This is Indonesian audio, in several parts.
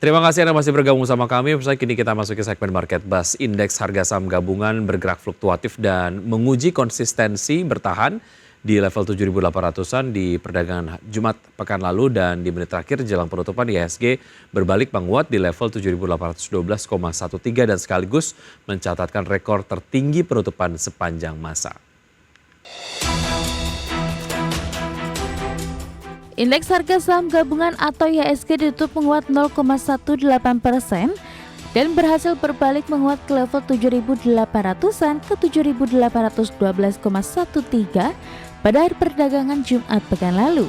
Terima kasih Anda masih bergabung sama kami. Pemirsa, kini kita masuk ke segmen Market Buzz. Indeks harga saham gabungan bergerak fluktuatif dan menguji konsistensi bertahan di level 7.800-an di perdagangan Jumat pekan lalu, dan di menit terakhir jelang penutupan IHSG berbalik menguat di level 7.812,13 dan sekaligus mencatatkan rekor tertinggi penutupan sepanjang masa. Indeks harga saham gabungan atau IHSG ditutup menguat 0,18% dan berhasil berbalik menguat ke level 7.800-an ke 7.812,13 pada akhir perdagangan Jumat pekan lalu.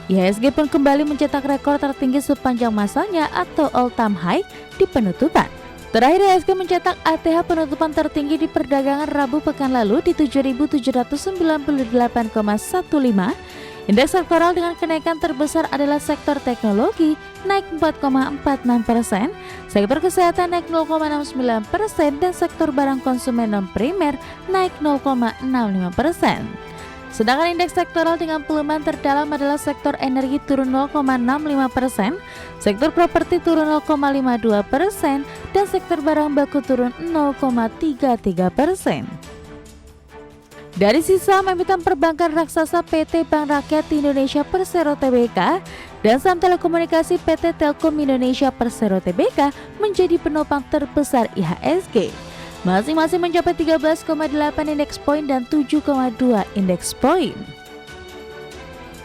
IHSG pun kembali mencetak rekor tertinggi sepanjang masanya atau all-time high di penutupan. Terakhir IHSG mencetak ATH penutupan tertinggi di perdagangan Rabu pekan lalu di 7.798,15. Indeks sektoral dengan kenaikan terbesar adalah sektor teknologi naik 4,46%, sektor kesehatan naik 0,69% dan sektor barang konsumen non-primer naik 0,65%. Sedangkan indeks sektoral dengan pelemahan terdalam adalah sektor energi turun 0,65%, sektor properti turun 0,52% dan sektor barang baku turun 0,33%. Dari sisa emiten perbankan raksasa PT Bank Rakyat Indonesia Persero Tbk dan saham telekomunikasi PT Telkom Indonesia Persero Tbk menjadi penopang terbesar IHSG. Masing-masing mencapai 13,8 indeks poin dan 7,2 indeks poin.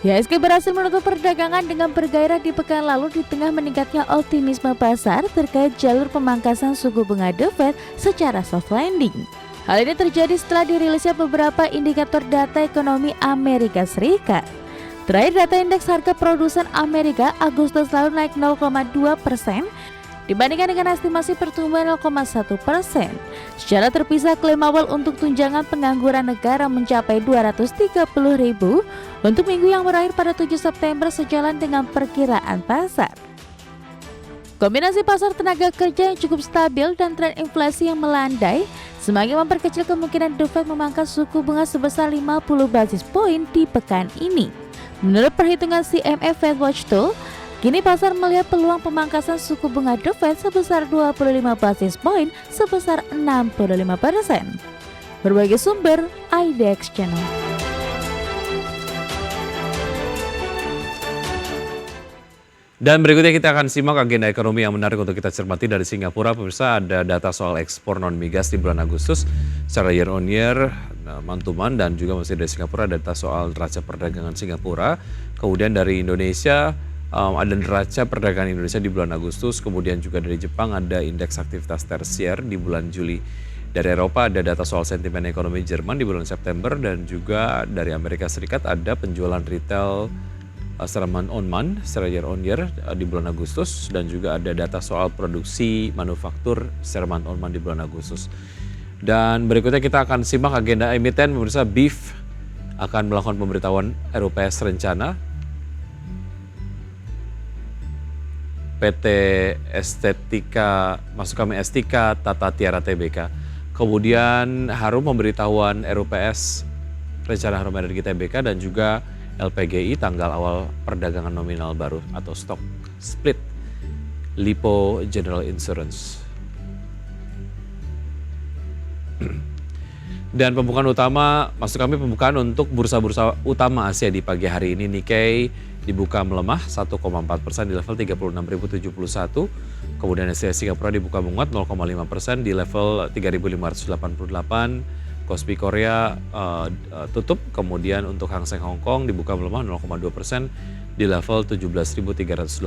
IHSG berhasil menutup perdagangan dengan bergairah di pekan lalu di tengah meningkatnya optimisme pasar terkait jalur pemangkasan suku bunga The Fed secara soft landing. Hal ini terjadi setelah dirilisnya beberapa indikator data ekonomi Amerika Serikat. Terakhir, data indeks harga produsen Amerika Agustus lalu naik 0,2% dibandingkan dengan estimasi pertumbuhan 0,1%. Secara terpisah, klaim awal untuk tunjangan pengangguran negara mencapai 230.000 untuk minggu yang berakhir pada 7 September sejalan dengan perkiraan pasar. Kombinasi pasar tenaga kerja yang cukup stabil dan tren inflasi yang melandai semakin memperkecil kemungkinan The Fed memangkas suku bunga sebesar 50 basis poin di pekan ini. Menurut perhitungan CME Fed Watch Tool, kini pasar melihat peluang pemangkasan suku bunga The Fed sebesar 25 basis poin sebesar 65%. Berbagai sumber, IDX Channel. Dan berikutnya kita akan simak agenda ekonomi yang menarik untuk kita cermati dari Singapura. Pemirsa, ada data soal ekspor non-migas di bulan Agustus secara year on year, month-to-month, dan juga masih dari Singapura ada data soal neraca perdagangan Singapura. Kemudian dari Indonesia ada neraca perdagangan Indonesia di bulan Agustus. Kemudian juga dari Jepang ada indeks aktivitas tersier di bulan Juli. Dari Eropa ada data soal sentimen ekonomi Jerman di bulan September, dan juga dari Amerika Serikat ada penjualan retail secara month on month, secara year on year di bulan Agustus, dan juga ada data soal produksi manufaktur secara month on month di bulan Agustus. Dan berikutnya kita akan simak agenda emiten. Pemirsa, BIF akan melakukan pemberitahuan RUPS rencana. PT Estetika, maksud kami Estika Tata Tiara Tbk. Kemudian Harum pemberitahuan RUPS rencana Harum Energi Tbk, dan juga LPGI tanggal awal perdagangan nominal baru atau stock split Lipo General Insurance. Dan pembukaan utama, maksud kami pembukaan untuk bursa-bursa utama Asia di pagi hari ini. Nikkei dibuka melemah 1,4% di level 36.071. Kemudian SCI Singapura dibuka menguat 0,5% di level 3.588. Kospi Korea tutup, kemudian untuk Hang Seng Hong Kong dibuka melemah 0,2% di level 17.386.